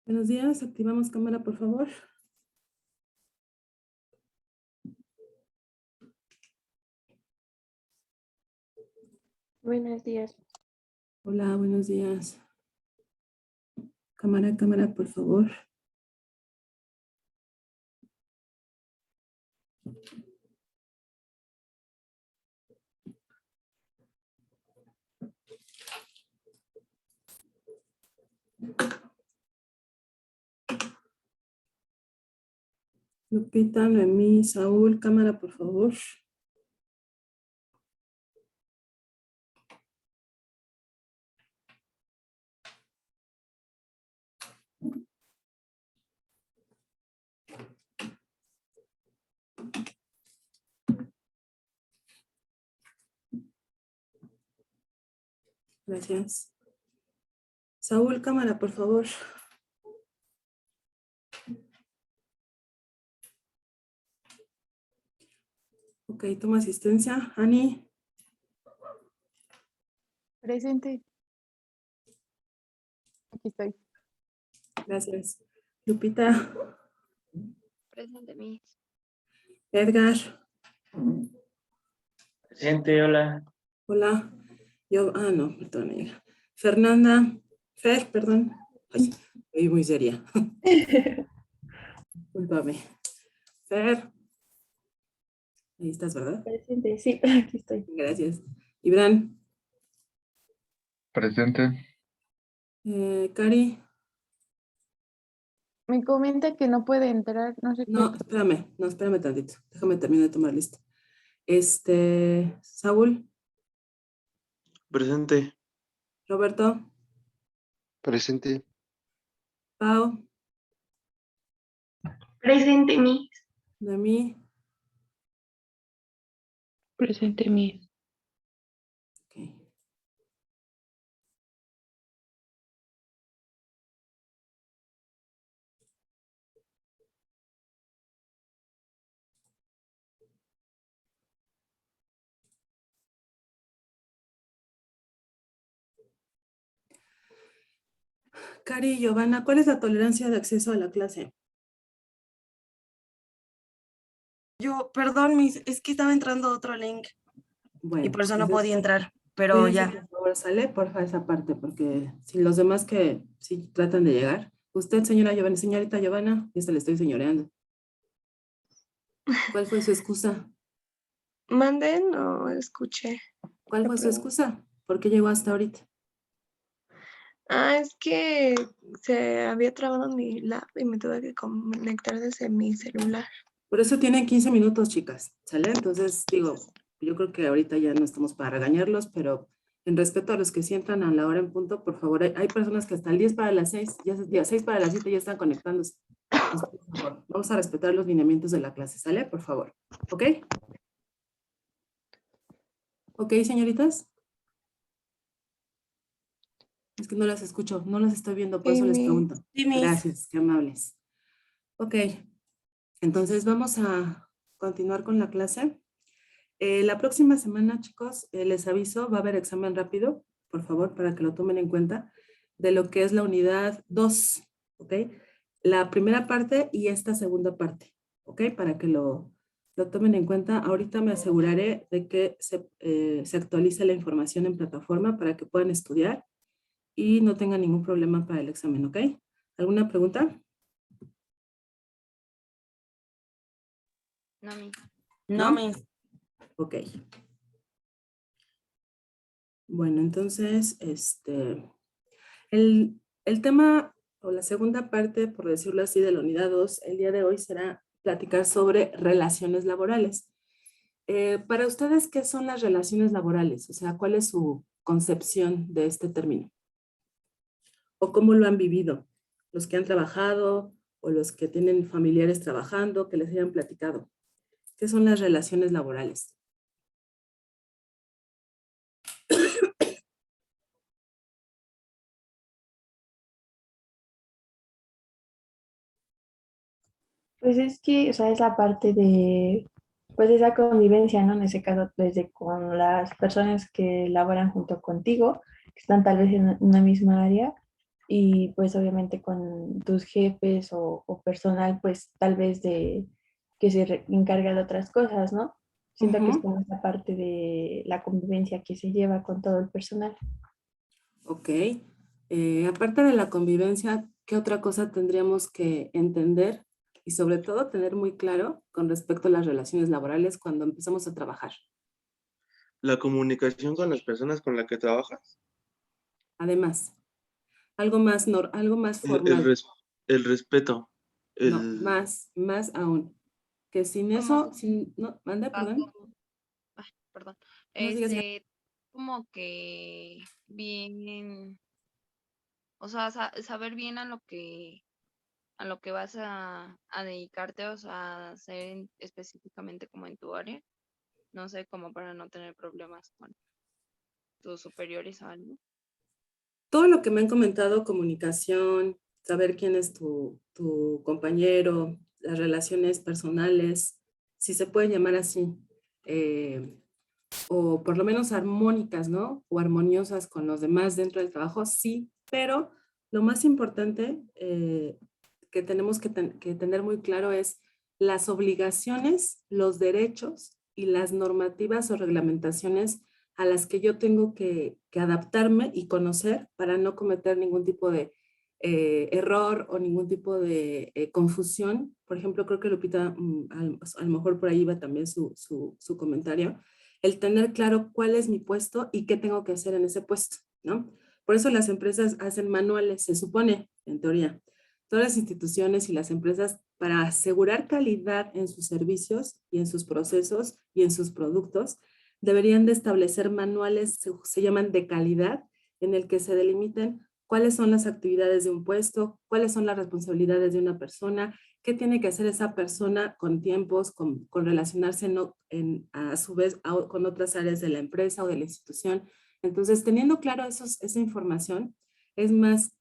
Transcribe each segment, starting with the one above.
Buenos días, activamos cámara, por favor. Buenos días. Hola, buenos días. Cámara, por favor. Lupita, Noemí, Saúl, cámara, por favor. Gracias. Saúl, cámara, por favor. Ok, toma asistencia. Ani, Presente. Aquí estoy. gracias. Lupita, Presente, Miss. Edgar, Presente, hola. hola. No, perdón, amiga. Fernanda, perdón. Ay, estoy muy seria. Discúlpame. Fer, ahí estás, ¿verdad? Presente, sí, aquí estoy. Gracias. Ibran, Presente. Cari. Me comenta que no puede entrar, no sé No, qué. espérame tantito. Déjame terminar de tomar lista. Saúl, Presente. Roberto, Presente. Pau, Presente, Miss. Noemí. Presente, Miss. Ok. Cari y Giovanna, ¿cuál es la tolerancia de acceso a la clase? Perdón, es que estaba entrando otro link Bueno, y por eso no entonces, podía entrar, pero cuídense, ya. por favor, sale, porfa, esa parte, porque si los demás que sí tratan de llegar. Usted, señorita Giovanna, ya se le estoy señoreando. ¿Cuál fue su excusa? Mande, no escuché. ¿Cuál fue su excusa? ¿Por qué llegó hasta ahorita? Es que se había trabado mi lab y me tuve que conectar desde mi celular. Por eso tienen 15 minutos, chicas, ¿sale? Entonces, digo, yo creo que ahorita ya no estamos para regañarlos, pero en respeto a los que sí entran a la hora en punto, por favor, hay personas que hasta el 10 para las 6, ya 6 para las 7 ya están conectándose. Entonces, por favor, vamos a respetar los lineamientos de la clase, ¿sale? Por favor, ¿ok? ¿Ok, señoritas? Es que no las escucho, no las estoy viendo, por Sí, eso les Miss. pregunto. Sí, Miss. Gracias, qué amables. Ok, entonces vamos a continuar con la clase. La próxima semana, chicos, les aviso, va a haber examen rápido, por favor, para que lo tomen en cuenta, de lo que es la unidad 2, ¿ok? La primera parte y esta segunda parte, ¿ok? Para que lo tomen en cuenta. Ahorita me aseguraré de que se actualice la información en plataforma para que puedan estudiar y no tengan ningún problema para el examen, ¿ok? ¿Alguna pregunta? No, Miss. No, ¿No? Miss. Ok. Bueno, entonces, el tema o la segunda parte, por decirlo así, de la unidad 2, el día de hoy será platicar sobre relaciones laborales. Para ustedes, ¿qué son las relaciones laborales? O sea, ¿cuál es su concepción de este término? ¿O cómo lo han vivido? Los que han trabajado o los que tienen familiares trabajando, que les hayan platicado. ¿Qué son las relaciones laborales? Pues es que, o sea, es la parte de, pues esa convivencia, ¿no? En ese caso, desde con las personas que laboran junto contigo, que están tal vez en una misma área, y pues obviamente con tus jefes o personal, pues tal vez de que encarga de otras cosas, ¿no? Siento que es Ujú. como esa parte de la convivencia que se lleva con todo el personal. Ok. Aparte de la convivencia, ¿qué otra cosa tendríamos que entender y sobre todo tener muy claro con respecto a las relaciones laborales cuando empezamos a trabajar? La comunicación con las personas con las que trabajas, Además, algo más el, el formal. res- el respeto, No, el, más aún. Que sin Como eso, sin, no, manda, perdón. ay, perdón, No sigas. como que bien, o sea, saber bien a lo que vas a dedicarte, o sea, hacer específicamente como en tu área, no sé, como para no tener problemas con tus superiores o algo. Todo lo que me han comentado, comunicación, saber quién es tu compañero, las relaciones personales, si se pueden llamar así, eh, o por lo menos armónicas, ¿no? O armoniosas con los demás dentro del trabajo, sí, pero lo más importante que tenemos que tener muy claro es las obligaciones, los derechos y las normativas o reglamentaciones a las que yo tengo que adaptarme y conocer para no cometer ningún tipo de error o ningún tipo de confusión. Por ejemplo, creo que Lupita, a lo mejor por ahí va también su comentario, el tener claro cuál es mi puesto y qué tengo que hacer en ese puesto, ¿no? Por eso las empresas hacen manuales, se supone, en teoría. Todas las instituciones y las empresas, para asegurar calidad en sus servicios y en sus procesos y en sus productos, deberían de establecer manuales, se llaman de calidad, en el que se delimiten cuáles son las actividades de un puesto, cuáles son las responsabilidades de una persona, qué tiene que hacer esa persona con tiempos, con relacionarse a su vez con otras áreas de la empresa o de la institución. Entonces, teniendo claro esa información, es más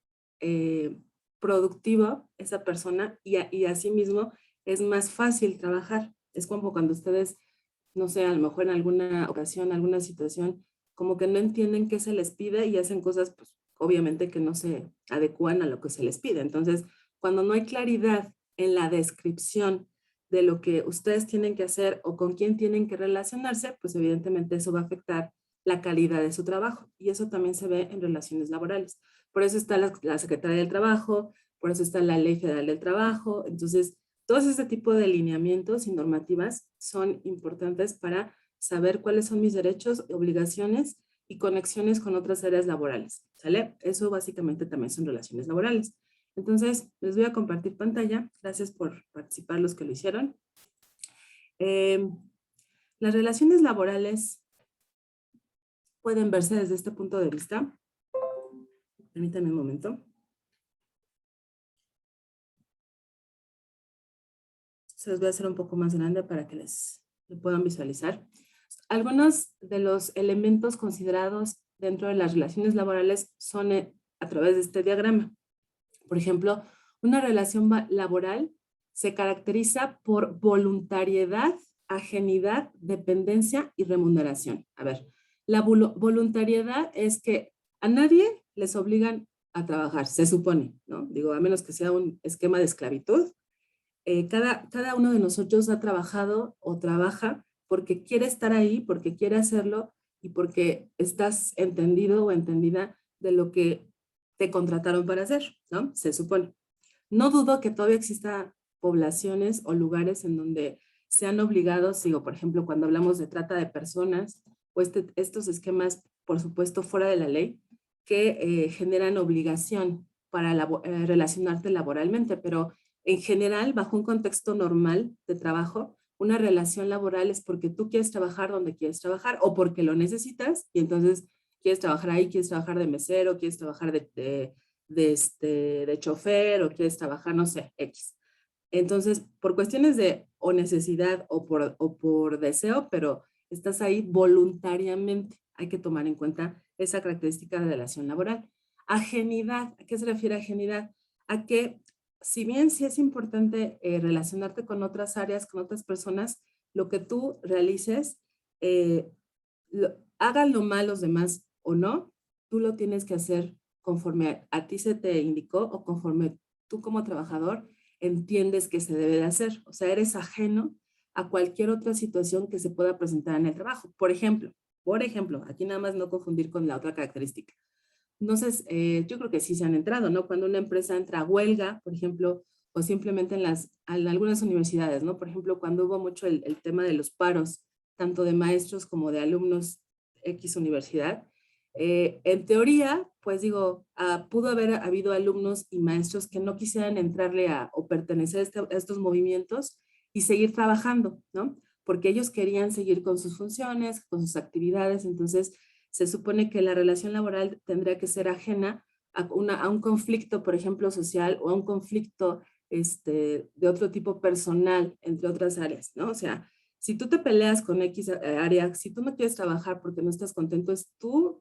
productivo esa persona y asimismo es más fácil trabajar. Es como cuando ustedes, no sé, a lo mejor en alguna ocasión, alguna situación, como que no entienden qué se les pide y hacen cosas, pues, obviamente que no se adecúan a lo que se les pide. Entonces, cuando no hay claridad en la descripción de lo que ustedes tienen que hacer o con quién tienen que relacionarse, pues evidentemente eso va a afectar la calidad de su trabajo. Y eso también se ve en relaciones laborales. Por eso está la Secretaría del Trabajo, por eso está la Ley Federal del Trabajo. Entonces, todos este tipo de lineamientos y normativas son importantes para saber cuáles son mis derechos, obligaciones y conexiones con otras áreas laborales. ¿Sale? Eso básicamente también son relaciones laborales. Entonces, les voy a compartir pantalla. Gracias por participar los que lo hicieron. Las relaciones laborales pueden verse desde este punto de vista. Permítanme un momento. Se los voy a hacer un poco más grande para que lo puedan visualizar. Algunos de los elementos considerados dentro de las relaciones laborales son a través de este diagrama. Por ejemplo, una relación laboral se caracteriza por voluntariedad, ajenidad, dependencia y remuneración. A ver, la voluntariedad es que a nadie les obligan a trabajar, se supone, ¿no? Digo, a menos que sea un esquema de esclavitud. Cada uno de nosotros ha trabajado o trabaja porque quiere estar ahí, porque quiere hacerlo y porque estás entendido o entendida de lo que te contrataron para hacer, ¿no? Se supone. No dudo que todavía exista poblaciones o lugares en donde sean obligados, digo, por ejemplo, cuando hablamos de trata de personas o estos esquemas, por supuesto, fuera de la ley, que generan obligación para relacionarte laboralmente, pero en general, bajo un contexto normal de trabajo, una relación laboral es porque tú quieres trabajar donde quieres trabajar o porque lo necesitas y entonces quieres trabajar ahí, quieres trabajar de mesero, quieres trabajar de chofer o quieres trabajar, no sé, X. Entonces, por cuestiones de o necesidad o por deseo, pero estás ahí voluntariamente. Hay que tomar en cuenta esa característica de relación laboral. Ajenidad, ¿a qué se refiere ajenidad? A que si bien sí es importante relacionarte con otras áreas, con otras personas, lo que tú realices, hagan lo mal los demás o no, tú lo tienes que hacer conforme a ti se te indicó o conforme tú como trabajador entiendes que se debe de hacer. O sea, eres ajeno a cualquier otra situación que se pueda presentar en el trabajo. Por ejemplo, aquí nada más no confundir con la otra característica. No sé, yo creo que sí se han entrado, ¿no? Cuando una empresa entra a huelga, por ejemplo, o simplemente en algunas universidades, ¿no? Por ejemplo, cuando hubo mucho el tema de los paros, tanto de maestros como de alumnos X universidad, en teoría, pues digo, pudo haber habido alumnos y maestros que no quisieran entrarle o pertenecer a estos movimientos y seguir trabajando, ¿no? Porque ellos querían seguir con sus funciones, con sus actividades, entonces se supone que la relación laboral tendría que ser ajena a un conflicto, por ejemplo, social o a un conflicto de otro tipo personal entre otras áreas, ¿no? O sea, si tú te peleas con X área, si tú no quieres trabajar porque no estás contento, es tu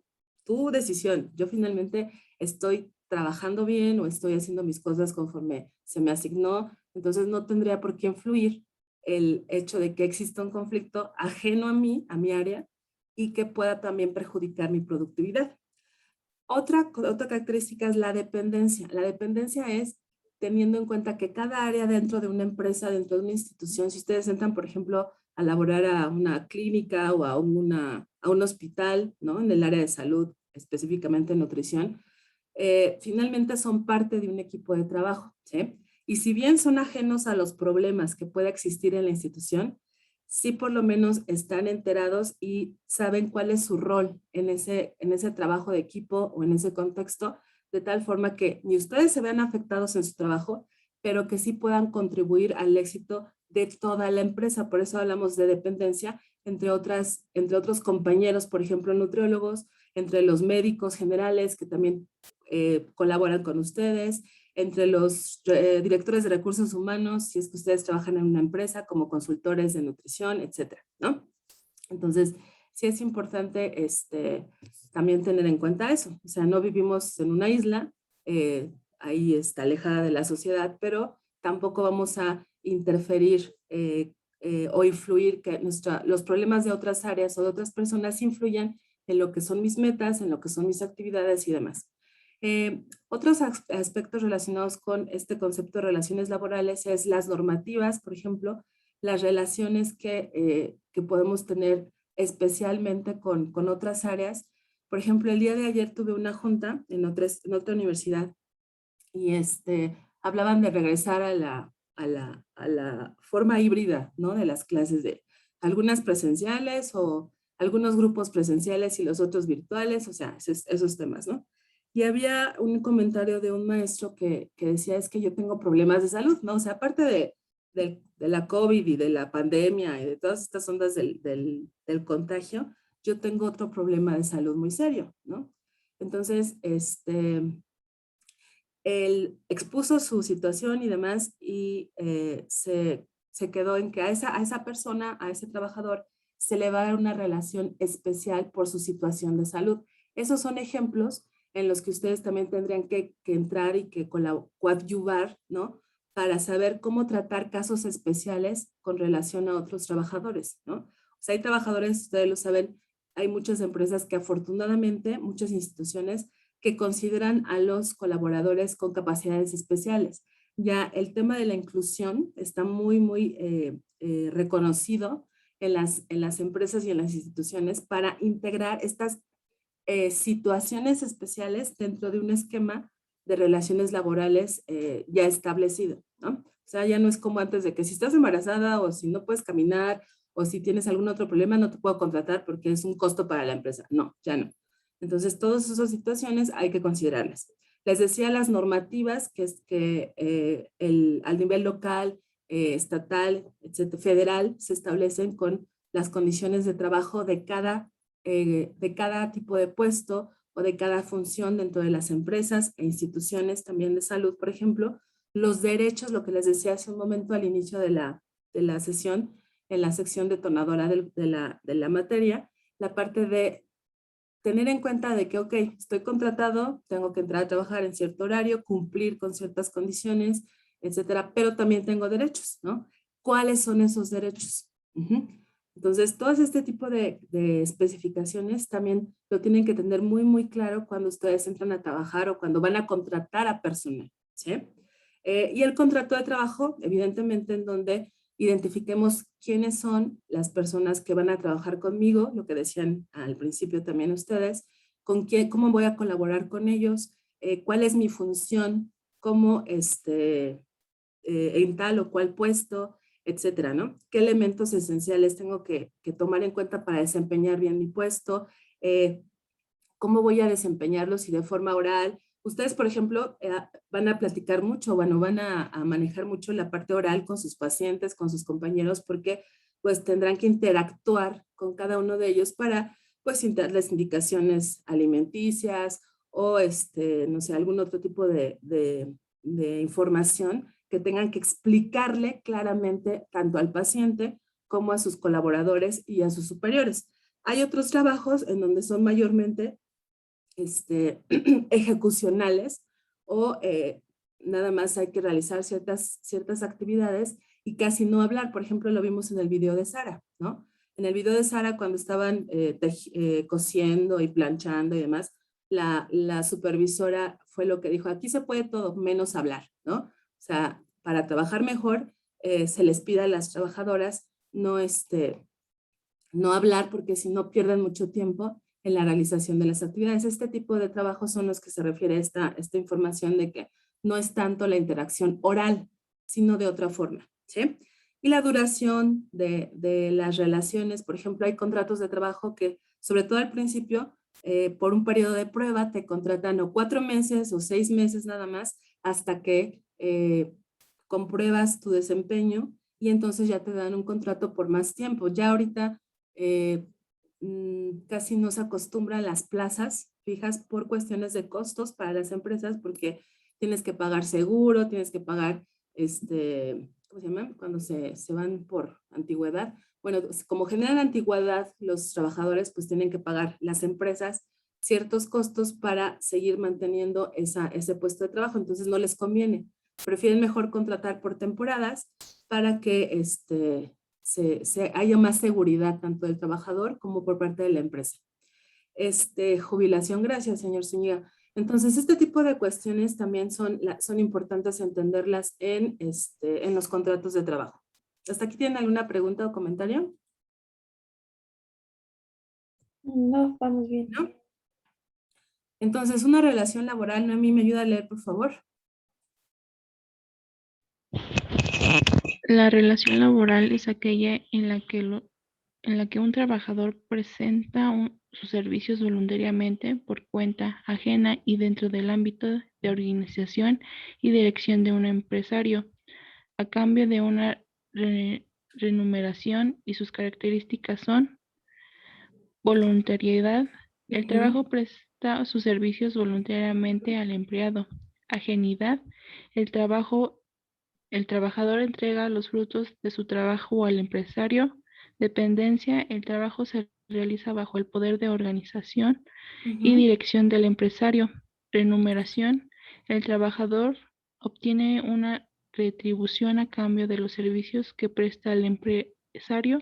decisión. Yo finalmente estoy trabajando bien o estoy haciendo mis cosas conforme se me asignó, entonces no tendría por qué influir el hecho de que exista un conflicto ajeno a mí, a mi área, y que pueda también perjudicar mi productividad. Otra característica es la dependencia. La dependencia es teniendo en cuenta que cada área dentro de una empresa, dentro de una institución, si ustedes entran, por ejemplo, a laborar a una clínica o a un hospital, ¿no? En el área de salud, específicamente en nutrición, finalmente son parte de un equipo de trabajo, ¿sí? Y si bien son ajenos a los problemas que pueda existir en la institución, sí por lo menos están enterados y saben cuál es su rol en ese trabajo de equipo o en ese contexto, de tal forma que ni ustedes se vean afectados en su trabajo, pero que sí puedan contribuir al éxito de toda la empresa. Por eso hablamos de dependencia entre otros compañeros, por ejemplo, nutriólogos, entre los médicos generales que también colaboran con ustedes, entre los directores de recursos humanos, si es que ustedes trabajan en una empresa como consultores de nutrición, etcétera, ¿no? Entonces, sí es importante también tener en cuenta eso. O sea, no vivimos en una isla, ahí está alejada de la sociedad, pero tampoco vamos a interferir o influir que los problemas de otras áreas o de otras personas influyan en lo que son mis metas, en lo que son mis actividades y demás. Otros aspectos relacionados con este concepto de relaciones laborales es las normativas, por ejemplo, las relaciones que podemos tener especialmente con otras áreas. Por ejemplo, el día de ayer tuve una junta en otra universidad y hablaban de regresar a la forma híbrida, ¿no? De las clases, de algunas presenciales o algunos grupos presenciales y los otros virtuales, o sea, esos temas, ¿no? Y había un comentario de un maestro que decía, es que yo tengo problemas de salud, ¿no? O sea, aparte de la COVID y de la pandemia y de todas estas ondas del contagio, yo tengo otro problema de salud muy serio, ¿no? Entonces, él expuso su situación y demás y se quedó en que a esa persona, a ese trabajador, se le va a dar una relación especial por su situación de salud. Esos son ejemplos en los que ustedes también tendrían que entrar y que coadyuvar, ¿no? Para saber cómo tratar casos especiales con relación a otros trabajadores, ¿no? O sea, hay trabajadores, ustedes lo saben, hay muchas empresas que afortunadamente, muchas instituciones que consideran a los colaboradores con capacidades especiales. Ya el tema de la inclusión está muy, muy reconocido en las empresas y en las instituciones para integrar estas situaciones especiales dentro de un esquema de relaciones laborales ya establecido, ¿no? O sea, ya no es como antes de que si estás embarazada o si no puedes caminar o si tienes algún otro problema no te puedo contratar porque es un costo para la empresa. No, ya no. Entonces, todas esas situaciones hay que considerarlas. Les decía las normativas que es que al nivel local, estatal, etcétera, federal, se establecen con las condiciones de trabajo de cada tipo de puesto o de cada función dentro de las empresas e instituciones también de salud, por ejemplo, los derechos, lo que les decía hace un momento al inicio de la sesión, en la sección detonadora de la materia, la parte de tener en cuenta de que, ok, estoy contratado, tengo que entrar a trabajar en cierto horario, cumplir con ciertas condiciones, etcétera, pero también tengo derechos, ¿no? ¿Cuáles son esos derechos? Entonces, todo este tipo de especificaciones también lo tienen que tener muy, muy claro cuando ustedes entran a trabajar o cuando van a contratar a personal, ¿sí? Y el contrato de trabajo, evidentemente, en donde identifiquemos quiénes son las personas que van a trabajar conmigo, lo que decían al principio también ustedes, con quién, cómo voy a colaborar con ellos, cuál es mi función, cómo en tal o cual puesto, etcétera, ¿no? ¿Qué elementos esenciales tengo que tomar en cuenta para desempeñar bien mi puesto? ¿Cómo voy a desempeñarlos si de forma oral? Ustedes, por ejemplo, van a platicar mucho, bueno, van a manejar mucho la parte oral con sus pacientes, con sus compañeros, porque pues tendrán que interactuar con cada uno de ellos para pues darles indicaciones alimenticias o no sé, algún otro tipo de información que tengan que explicarle claramente tanto al paciente como a sus colaboradores y a sus superiores. Hay otros trabajos en donde son mayormente ejecucionales o nada más hay que realizar ciertas actividades y casi no hablar. Por ejemplo, lo vimos en el video de Sara, ¿no? En el video de Sara, cuando estaban cosiendo y planchando y demás, la supervisora fue lo que dijo, aquí se puede todo menos hablar, ¿no? O sea, para trabajar mejor, se les pide a las trabajadoras no hablar porque si no pierden mucho tiempo en la realización de las actividades. Este tipo de trabajos son los que se refiere esta información de que no es tanto la interacción oral, sino de otra forma, ¿sí? Y la duración de las relaciones, por ejemplo, hay contratos de trabajo que, sobre todo al principio, por un periodo de prueba, te contratan o 4 meses o 6 meses nada más, hasta que compruebas tu desempeño y entonces ya te dan un contrato por más tiempo. Ya ahorita casi no se acostumbran las plazas fijas por cuestiones de costos para las empresas porque tienes que pagar seguro, tienes que pagar, ¿cómo se llama? Cuando se van por antigüedad. Bueno, como generan antigüedad los trabajadores, pues tienen que pagar las empresas ciertos costos para seguir manteniendo ese puesto de trabajo. Entonces no les conviene. Prefieren mejor contratar por temporadas para que haya más seguridad tanto del trabajador como por parte de la empresa. Jubilación, gracias, señor Zúñiga. Entonces, este tipo de cuestiones también son importantes entenderlas en los contratos de trabajo. ¿Hasta aquí tienen alguna pregunta o comentario? No, vamos bien. ¿No? Entonces, una relación laboral, Noemí, ¿me ayuda a leer, por favor? La relación laboral es aquella en la que un trabajador presenta sus servicios voluntariamente por cuenta ajena y dentro del ámbito de organización y dirección de un empresario, a cambio de una remuneración, y sus características son voluntariedad. El trabajo presta sus servicios voluntariamente al empleado. Ajenidad. El trabajador entrega los frutos de su trabajo al empresario. Dependencia. El trabajo se realiza bajo el poder de organización y dirección del empresario. Remuneración. El trabajador obtiene una retribución a cambio de los servicios que presta el empresario.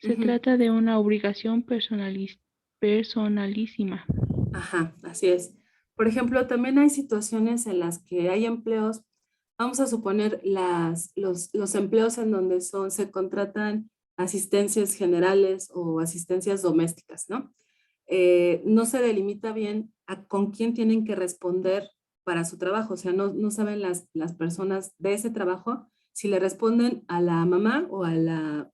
Se trata de una obligación personalísima. Ajá, así es. Por ejemplo, también hay situaciones en las que hay empleos, vamos a suponer los empleos en donde se contratan asistencias generales o asistencias domésticas, ¿no? No se delimita bien con quién tienen que responder para su trabajo, o sea, no saben las personas de ese trabajo si le responden a la mamá o a la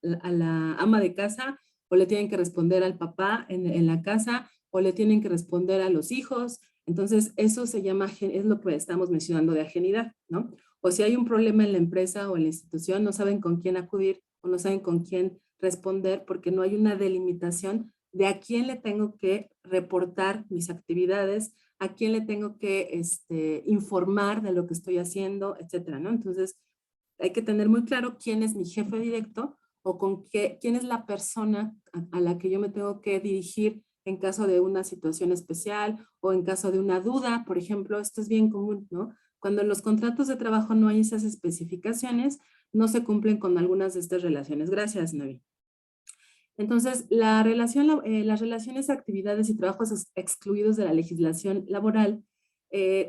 ama de casa o le tienen que responder al papá en la casa o le tienen que responder a los hijos. Entonces, eso se llama, es lo que estamos mencionando de ajenidad, ¿no? O si hay un problema en la empresa o en la institución, no saben con quién acudir o no saben con quién responder porque no hay una delimitación de a quién le tengo que reportar mis actividades, a quién le tengo que informar de lo que estoy haciendo, etcétera, ¿no? Entonces, hay que tener muy claro quién es mi jefe directo o quién es la persona a la que yo me tengo que dirigir en caso de una situación especial o en caso de una duda, por ejemplo. Esto es bien común, ¿no? Cuando en los contratos de trabajo no hay esas especificaciones, no se cumplen con algunas de estas relaciones. Gracias, Navi. Entonces, las relaciones, actividades y trabajos excluidos de la legislación laboral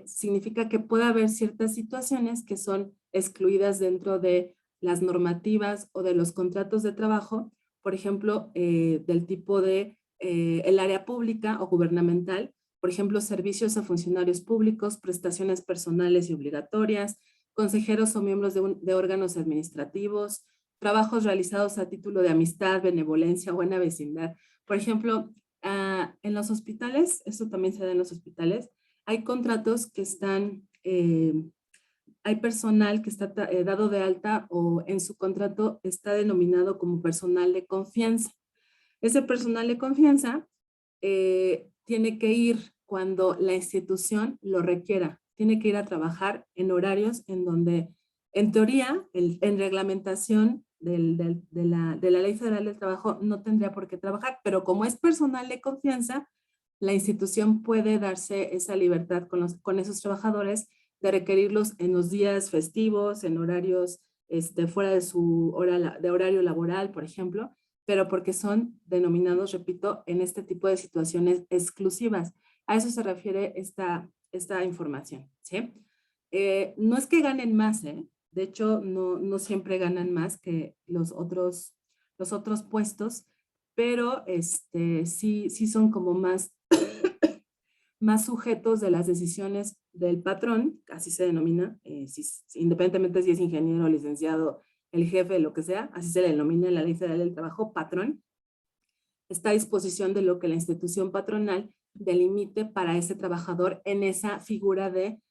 significa que puede haber ciertas situaciones que son excluidas dentro de las normativas o de los contratos de trabajo, por ejemplo, del tipo de el área pública o gubernamental, por ejemplo, servicios a funcionarios públicos, prestaciones personales y obligatorias, consejeros o miembros de órganos administrativos, trabajos realizados a título de amistad, benevolencia o buena vecindad. Por ejemplo, en los hospitales, esto también se da en los hospitales, hay contratos que están, hay personal que está dado de alta o en su contrato está denominado como personal de confianza. Ese personal de confianza tiene que ir cuando la institución lo requiera, tiene que ir a trabajar en horarios en donde, en teoría, en reglamentación de la Ley Federal del Trabajo no tendría por qué trabajar, pero como es personal de confianza, la institución puede darse esa libertad con esos trabajadores de requerirlos en los días festivos, en horarios fuera de su horario laboral, por ejemplo, pero porque son denominados, repito, en este tipo de situaciones exclusivas. A eso se refiere esta información, ¿sí? No es que ganen más, ¿eh? De hecho, no siempre ganan más que los otros puestos, pero sí son como más sujetos de las decisiones del patrón, así se denomina, independientemente si es ingeniero, licenciado, el jefe, lo que sea, así se le denomina en la Ley Federal del Trabajo, patrón, está a disposición de lo que la institución patronal delimite para ese trabajador en esa figura de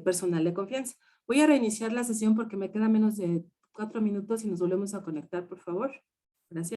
personal de confianza. Voy a reiniciar la sesión porque me queda menos de 4 minutos y nos volvemos a conectar, por favor. Gracias.